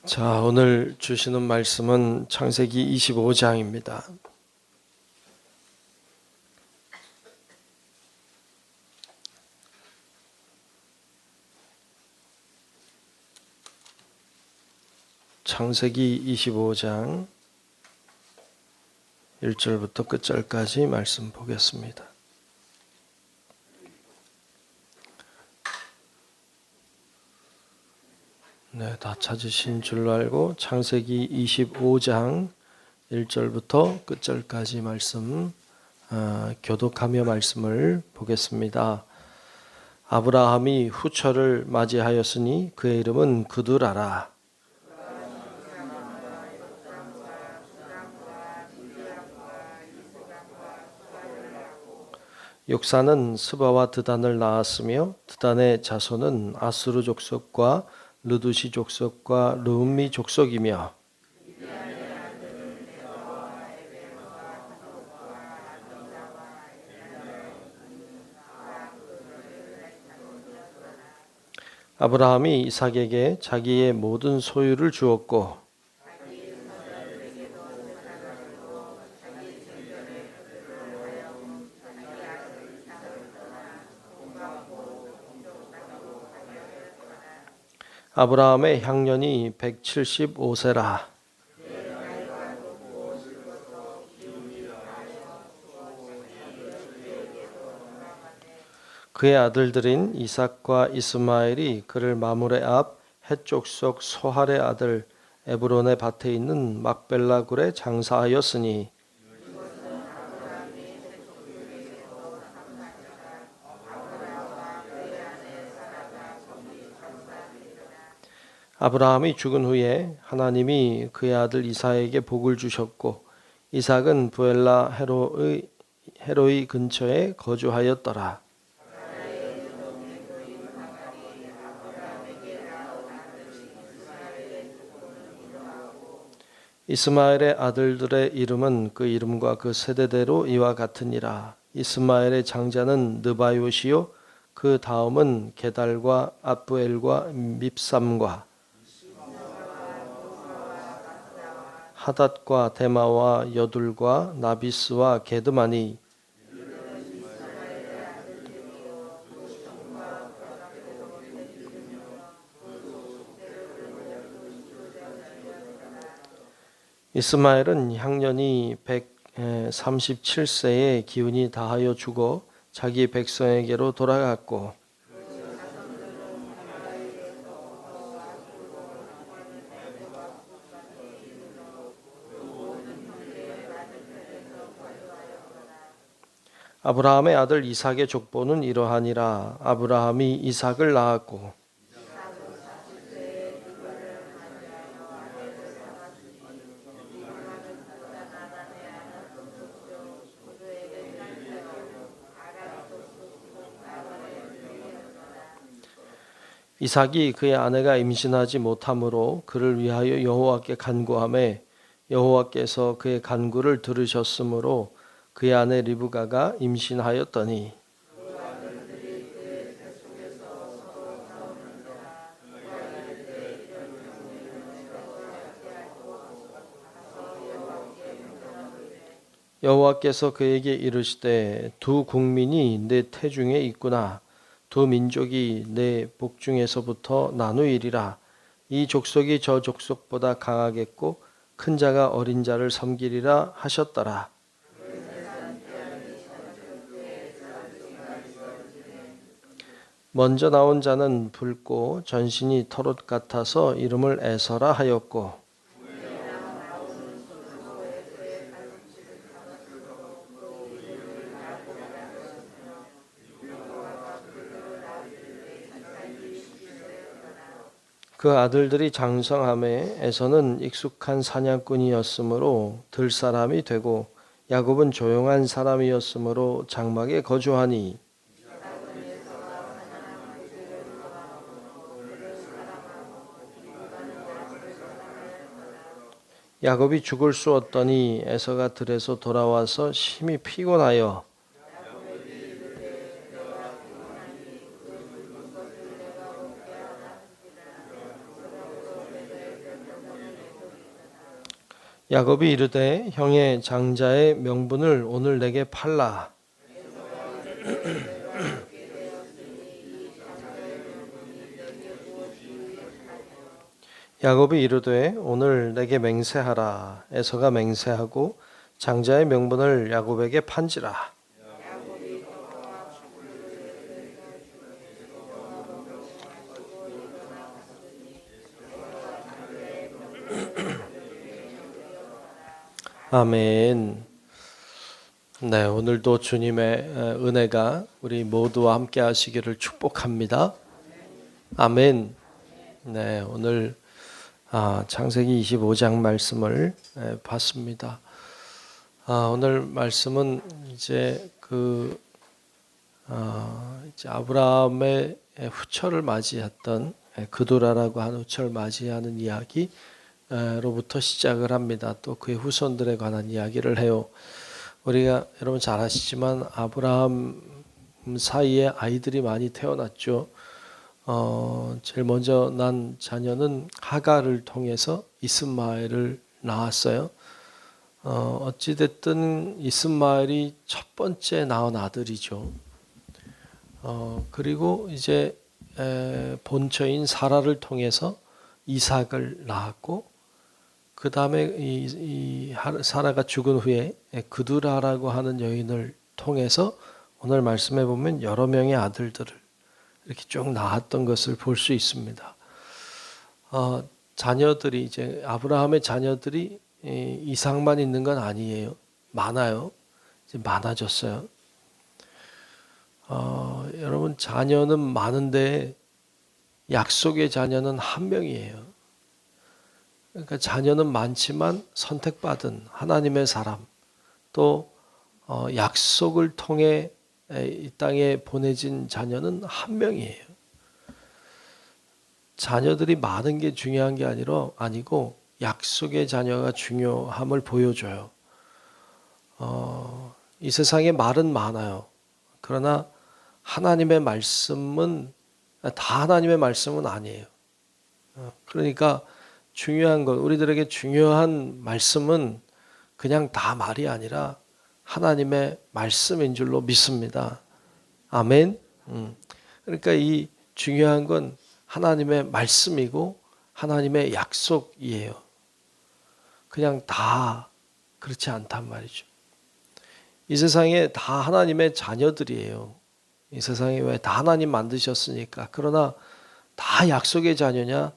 자, 오늘 주시는 말씀은 창세기 25장입니다. 창세기 25장 1절부터 끝절까지 말씀 보겠습니다. 네, 다 찾으신 줄로 알고 창세기 25장 1절부터 끝절까지 말씀 교독하며 말씀을 보겠습니다. 아브라함이 후처를 맞이하였으니 그의 이름은 그두라라. 욕사는 스바와 드단을 낳았으며 드단의 자손은 아수르 족속과 르두시 족속과 르움미 족속이며 아브라함이 이삭에게 자기의 모든 소유를 주었고 아브라함의 향년이 175세라. 그의 아들들인 이삭과 이스마엘이 그를 마므레 앞 헷족속 소할의 아들 에브론의 밭에 있는 막벨라 굴에 장사하였으니 아브라함이 죽은 후에 하나님이 그의 아들 이삭에게 복을 주셨고 이삭은 부엘라 헤로이 근처에 거주하였더라. 이스마엘의 아들들의 이름은 그 이름과 그 세대대로 이와 같으니라. 이스마엘의 장자는 느바요시요 그 다음은 게달과 압부엘과 밉삼과 하닷과 데마와 여둘과 나비스와 게드마니 이스마엘은 향년이 137세에 기운이 다하여 죽어 자기 백성에게로 돌아갔고 아브라함의 아들 이삭의 족보는 이러하니라. 아브라함이 이삭을 낳았고 이삭이 그의 아내가 임신하지 못하므로 그를 위하여 여호와께 간구하매 여호와께서 그의 간구를 들으셨으므로 그의 아내 리브가가 임신하였더니 여호와께서 그에게 이르시되 두 국민이 내 태중에 있구나. 두 민족이 내 복중에서부터 나누이리라. 이 족속이 저 족속보다 강하겠고 큰 자가 어린 자를 섬기리라 하셨더라. 먼저 나온 자는 붉고 전신이 털옷 같아서 이름을 에서라 하였고 그 아들들이 장성함에 에서는 익숙한 사냥꾼이었으므로 들사람이 되고 야곱은 조용한 사람이었으므로 장막에 거주하니 야곱이 죽을 수 없더니 에서가 들에서 돌아와서 심히 피곤하여 야곱이 이르되 형의 장자의 명분을 오늘 내게 팔라. 야곱이 이르되 오늘 내게 맹세하라. 에서가 맹세하고 장자의 명분을 야곱에게 판지라. 아멘. 네, 오늘도 주님의 은혜가 우리 모두와 함께 하시기를 축복합니다. 아멘. 네, 오늘 창세기 25장 말씀을 봤습니다. 오늘 말씀은 이제 이제 아브라함의 후처를 맞이했던 그두라라고 하는 후처를 맞이하는 이야기로부터 시작을 합니다. 또 그의 후손들에 관한 이야기를 해요. 우리가 여러분 잘 아시지만 아브라함 사이에 아이들이 많이 태어났죠. 제일 먼저 난 자녀는 하갈을 통해서 이스마엘을 낳았어요. 어찌됐든 이스마엘이 첫 번째 낳은 아들이죠. 그리고 이제 본처인 사라를 통해서 이삭을 낳았고, 그 다음에 이 사라가 죽은 후에 그두라라고 하는 여인을 통해서 오늘 말씀해 보면 여러 명의 아들들을 이렇게 쭉 낳았던 것을 볼 수 있습니다. 자녀들이 이제 아브라함의 자녀들이 이삭만 있는 건 아니에요. 많아요. 이제 많아졌어요. 여러분 자녀는 많은데 약속의 자녀는 한 명이에요. 그러니까 자녀는 많지만 선택받은 하나님의 사람, 또 약속을 통해 이 땅에 보내진 자녀는 한 명이에요. 자녀들이 많은 게 중요한 게 아니고 약속의 자녀가 중요함을 보여줘요. 이 세상에 말은 많아요. 그러나 하나님의 말씀은 다 하나님의 말씀은 아니에요. 그러니까 중요한 것, 우리들에게 중요한 말씀은 그냥 다 말이 아니라 하나님의 말씀인 줄로 믿습니다. 아멘. 그러니까 이 중요한 건 하나님의 말씀이고 하나님의 약속이에요. 그냥 다 그렇지 않단 말이죠. 이 세상에 다 하나님의 자녀들이에요. 이 세상에 왜 다 하나님 만드셨으니까. 그러나 다 약속의 자녀냐?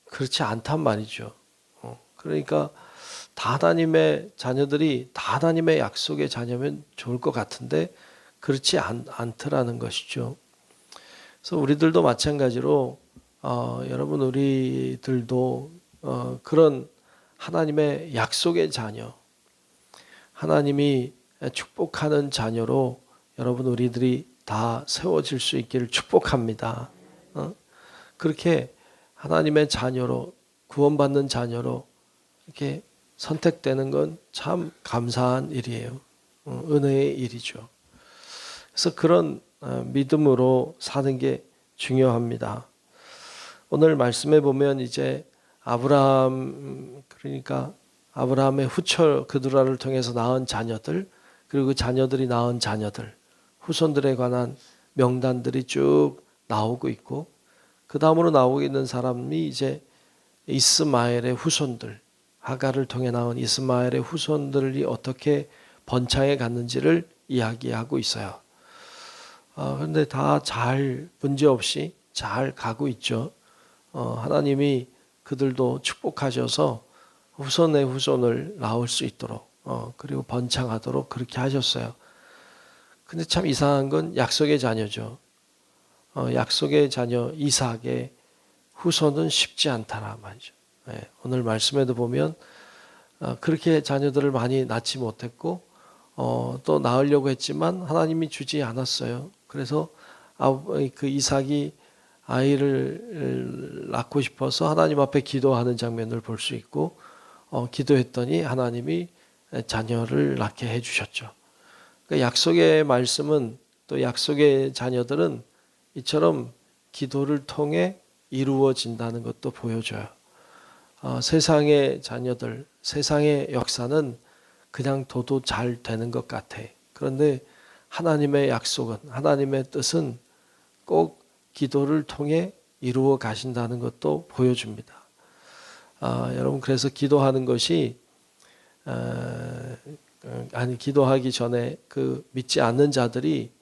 그렇지 않단 말이죠. 그러니까 다 하나님의 자녀들이 다 하나님의 약속의 자녀면 좋을 것 같은데 그렇지 않더라는 것이죠. 그래서 우리들도 마찬가지로 여러분 우리들도 그런 하나님의 약속의 자녀, 하나님이 축복하는 자녀로 여러분 우리들이 다 세워질 수 있기를 축복합니다. 그렇게 하나님의 자녀로 구원받는 자녀로 이렇게 선택되는 건 참 감사한 일이에요. 은혜의 일이죠. 그래서 그런 믿음으로 사는 게 중요합니다. 오늘 말씀해 보면 이제 그러니까 아브라함의 후처 그두라를 통해서 낳은 자녀들, 그리고 자녀들이 낳은 자녀들, 후손들에 관한 명단들이 쭉 나오고 있고, 그 다음으로 나오고 있는 사람이 이제 이스마엘의 후손들, 하갈을 통해 나온 이스마엘의 후손들이 어떻게 번창해 갔는지를 이야기하고 있어요. 그런데 다 문제없이 잘 가고 있죠. 하나님이 그들도 축복하셔서 후손의 후손을 낳을 수 있도록 그리고 번창하도록 그렇게 하셨어요. 근데 참 이상한 건 약속의 자녀죠. 약속의 자녀 이삭의 후손은 쉽지 않다라 말이죠. 오늘 말씀에도 보면 그렇게 자녀들을 많이 낳지 못했고 또 낳으려고 했지만 하나님이 주지 않았어요. 그래서 그 이삭이 아이를 낳고 싶어서 하나님 앞에 기도하는 장면을 볼 수 있고 기도했더니 하나님이 자녀를 낳게 해주셨죠. 그러니까 약속의 말씀은 또 약속의 자녀들은 이처럼 기도를 통해 이루어진다는 것도 보여줘요. 세상의 자녀들, 세상의 역사는 그냥 둬도 잘 되는 것 같아. 그런데 하나님의 약속은, 하나님의 뜻은 꼭 기도를 통해 이루어 가신다는 것도 보여줍니다. 여러분, 그래서 기도하는 것이 기도하기 전에 그 믿지 않는 자들이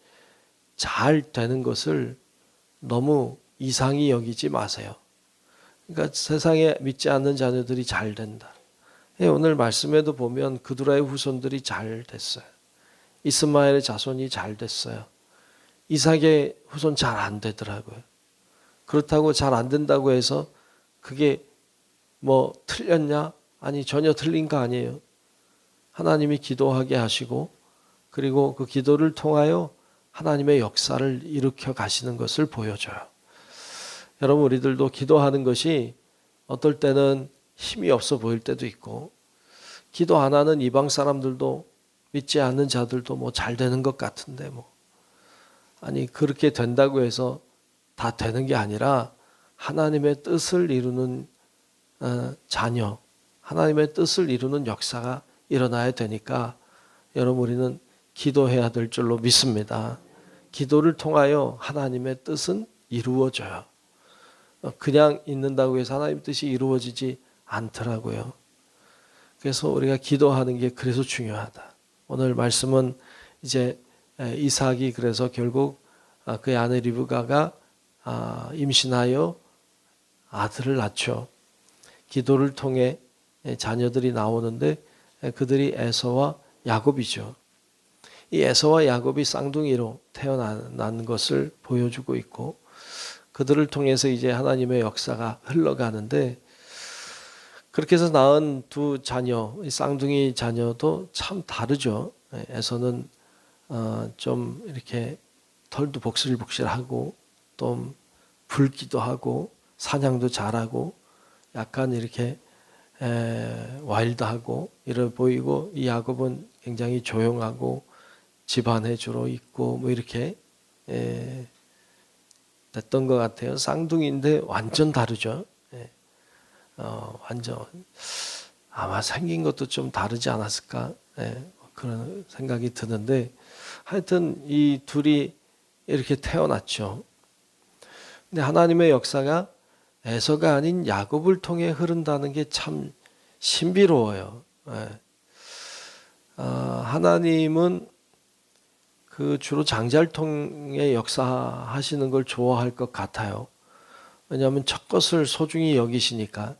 잘 되는 것을 너무 이상히 여기지 마세요. 그러니까 세상에 믿지 않는 자녀들이 잘 된다. 오늘 말씀에도 보면 그두라의 후손들이 잘 됐어요. 이스마엘의 자손이 잘 됐어요. 이삭의 후손 잘 안 되더라고요. 그렇다고 잘 안 된다고 해서 그게 뭐 틀렸냐? 아니, 전혀 틀린 거 아니에요. 하나님이 기도하게 하시고 그리고 그 기도를 통하여 하나님의 역사를 일으켜 가시는 것을 보여줘요. 여러분, 우리들도 기도하는 것이 어떨 때는 힘이 없어 보일 때도 있고, 기도 안 하는 이방 사람들도, 믿지 않는 자들도 뭐 잘 되는 것 같은데 아니, 그렇게 된다고 해서 다 되는 게 아니라 하나님의 뜻을 이루는 자녀, 하나님의 뜻을 이루는 역사가 일어나야 되니까 여러분, 우리는 기도해야 될 줄로 믿습니다. 기도를 통하여 하나님의 뜻은 이루어져요. 그냥 있는다고 해서 하나님 뜻이 이루어지지 않더라고요. 그래서 우리가 기도하는 게 그래서 중요하다. 오늘 말씀은 이제 이삭이 그래서 결국 그의 아내 리브가가 임신하여 아들을 낳죠. 기도를 통해 자녀들이 나오는데 그들이 에서와 야곱이죠. 이 에서와 야곱이 쌍둥이로 태어난 것을 보여주고 있고, 그들을 통해서 이제 하나님의 역사가 흘러가는데, 그렇게 해서 낳은 두 자녀, 쌍둥이 자녀도 참 다르죠. 에서는 좀 이렇게 털도 복실복실하고 좀 붉기도 하고 사냥도 잘하고 약간 이렇게 와일드하고 이래 보이고, 이 야곱은 굉장히 조용하고 집안에 주로 있고 뭐 이렇게 됐던 것 같아요. 쌍둥이인데 완전 다르죠. 완전 아마 생긴 것도 좀 다르지 않았을까, 그런 생각이 드는데, 하여튼 이 둘이 이렇게 태어났죠. 근데 하나님의 역사가 에서가 아닌 야곱을 통해 흐른다는 게 참 신비로워요. 하나님은 그 주로 장자를 통해 역사하시는 걸 좋아할 것 같아요. 왜냐하면 첫 것을 소중히 여기시니까,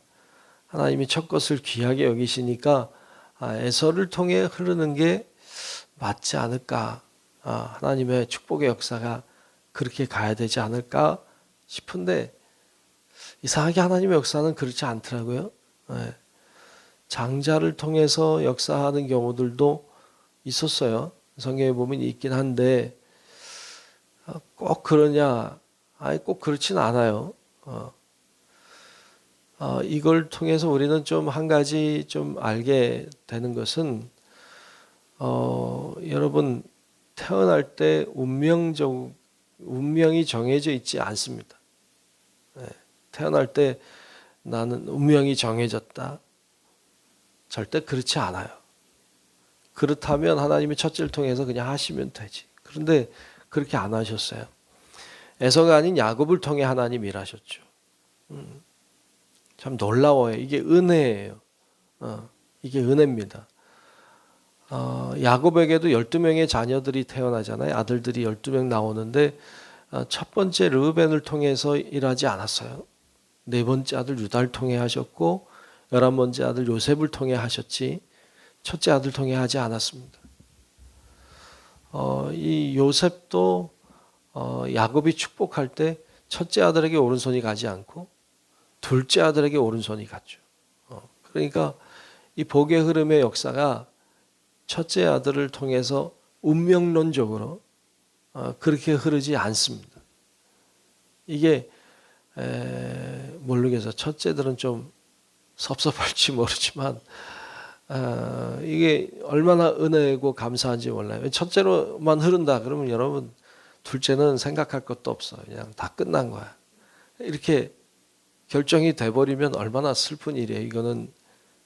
하나님이 첫 것을 귀하게 여기시니까 에서를 통해 흐르는 게 맞지 않을까, 하나님의 축복의 역사가 그렇게 가야 되지 않을까 싶은데, 이상하게 하나님의 역사는 그렇지 않더라고요. 장자를 통해서 역사하는 경우들도 있었어요. 성경에 보면 있긴 한데 꼭 그러냐? 아니, 꼭 그렇진 않아요. 이걸 통해서 우리는 좀 한 가지 좀 알게 되는 것은, 여러분, 태어날 때 운명이 정해져 있지 않습니다. 태어날 때 나는 운명이 정해졌다. 절대 그렇지 않아요. 그렇다면 하나님이 첫째를 통해서 그냥 하시면 되지. 그런데 그렇게 안 하셨어요. 에서가 아닌 야곱을 통해 하나님 일하셨죠. 참 놀라워요. 이게 은혜예요. 이게 은혜입니다. 야곱에게도 12명의 자녀들이 태어나잖아요. 아들들이 12명 나오는데 첫 번째 르우벤을 통해서 일하지 않았어요. 네 번째 아들 유다를 통해 하셨고 11번째 아들 요셉을 통해 하셨지, 첫째 아들 통해 하지 않았습니다. 이 요셉도 야곱이 축복할 때 첫째 아들에게 오른손이 가지 않고 둘째 아들에게 오른손이 갔죠. 그러니까 이 복의 흐름의 역사가 첫째 아들을 통해서 운명론적으로 그렇게 흐르지 않습니다. 이게 모르겠어요. 첫째들은 좀 섭섭할지 모르지만 이게 얼마나 은혜고 감사한지 몰라요. 첫째로만 흐른다 그러면 여러분, 둘째는 생각할 것도 없어요. 그냥 다 끝난 거야. 이렇게 결정이 돼버리면 얼마나 슬픈 일이에요. 이거는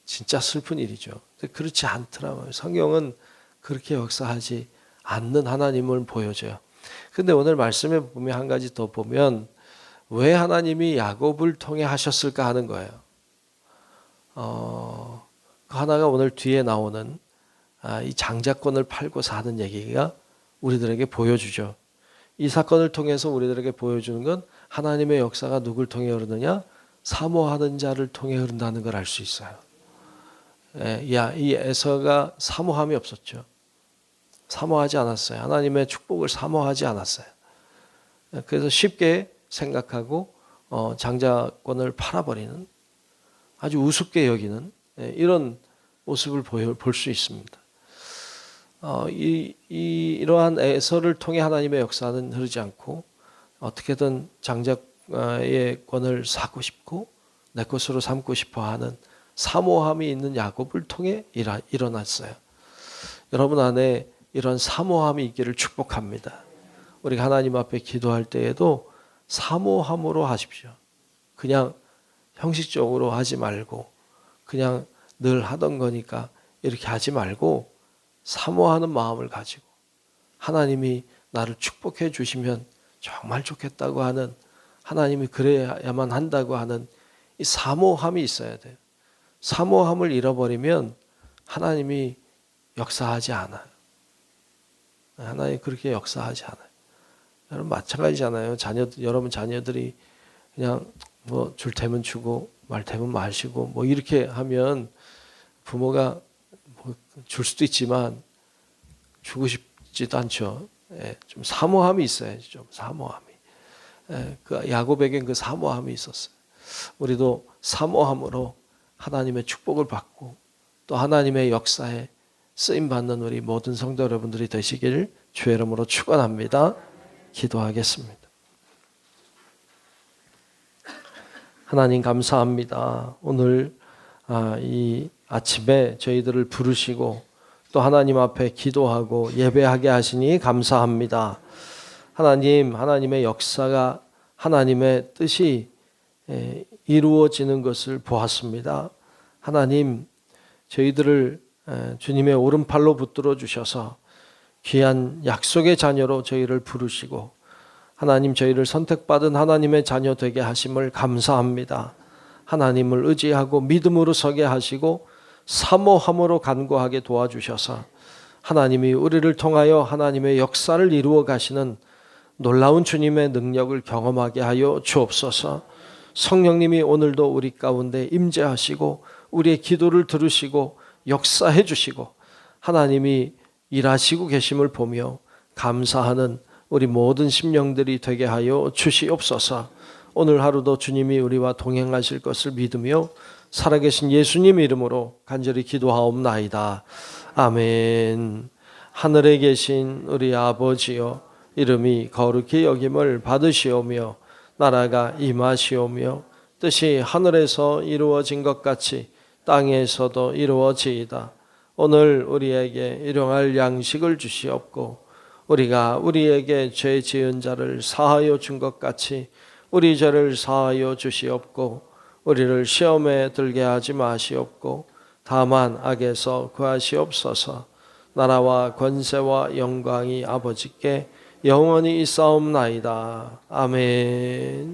진짜 슬픈 일이죠. 근데 그렇지 않더라고요. 성경은 그렇게 역사하지 않는 하나님을 보여줘요. 근데 오늘 말씀에 보면 한 가지 더 보면 왜 하나님이 야곱을 통해 하셨을까 하는 거예요. 그 하나가 오늘 뒤에 나오는 이 장자권을 팔고 사는 얘기가 우리들에게 보여주죠. 이 사건을 통해서 우리들에게 보여주는 건 하나님의 역사가 누굴 통해 흐르느냐? 사모하는 자를 통해 흐른다는 걸 알 수 있어요. 이 에서가 사모함이 없었죠. 사모하지 않았어요. 하나님의 축복을 사모하지 않았어요. 그래서 쉽게 생각하고 장자권을 팔아버리는, 아주 우습게 여기는 이런 모습을 볼 수 있습니다. 이러한 에서를 통해 하나님의 역사는 흐르지 않고 어떻게든 장자의 권을 사고 싶고 내 것으로 삼고 싶어 하는 사모함이 있는 야곱을 통해 일어났어요. 여러분 안에 이런 사모함이 있기를 축복합니다. 우리가 하나님 앞에 기도할 때에도 사모함으로 하십시오. 그냥 형식적으로 하지 말고 그냥 늘 하던 거니까 이렇게 하지 말고 사모하는 마음을 가지고 하나님이 나를 축복해 주시면 정말 좋겠다고 하는, 하나님이 그래야만 한다고 하는 이 사모함이 있어야 돼요. 사모함을 잃어버리면 하나님이 역사하지 않아요. 하나님이 그렇게 역사하지 않아요. 여러분 마찬가지잖아요. 여러분 자녀들이 그냥 뭐 줄 테면 주고 말 테면 마시고 뭐 이렇게 하면 부모가 뭐 줄 수도 있지만 주고 싶지도 않죠. 좀 사모함이 있어야지. 좀 사모함이. 그 야곱에겐 그 사모함이 있었어요. 우리도 사모함으로 하나님의 축복을 받고 또 하나님의 역사에 쓰임받는 우리 모든 성도 여러분들이 되시길 주의 이름으로 축원합니다. 기도하겠습니다. 하나님 감사합니다. 오늘 이 아침에 저희들을 부르시고 또 하나님 앞에 기도하고 예배하게 하시니 감사합니다. 하나님, 하나님의 역사가 하나님의 뜻이 이루어지는 것을 보았습니다. 하나님, 저희들을 주님의 오른팔로 붙들어 주셔서 귀한 약속의 자녀로 저희를 부르시고 하나님, 저희를 선택받은 하나님의 자녀 되게 하심을 감사합니다. 하나님을 의지하고 믿음으로 서게 하시고 사모함으로 간구하게 도와주셔서 하나님이 우리를 통하여 하나님의 역사를 이루어 가시는 놀라운 주님의 능력을 경험하게 하여 주옵소서. 성령님이 오늘도 우리 가운데 임재하시고 우리의 기도를 들으시고 역사해 주시고 하나님이 일하시고 계심을 보며 감사하는 우리 모든 심령들이 되게 하여 주시옵소서. 오늘 하루도 주님이 우리와 동행하실 것을 믿으며 살아계신 예수님 이름으로 간절히 기도하옵나이다. 아멘. 하늘에 계신 우리 아버지여, 이름이 거룩히 여김을 받으시오며 나라가 임하시오며 뜻이 하늘에서 이루어진 것 같이 땅에서도 이루어지이다. 오늘 우리에게 일용할 양식을 주시옵고 우리가 우리에게 죄 지은 자를 사하여 준 것 같이 우리 죄를 사하여 주시옵고 우리를 시험에 들게 하지 마시옵고 다만 악에서 구하시옵소서. 나라와 권세와 영광이 아버지께 영원히 있사옵나이다. 아멘.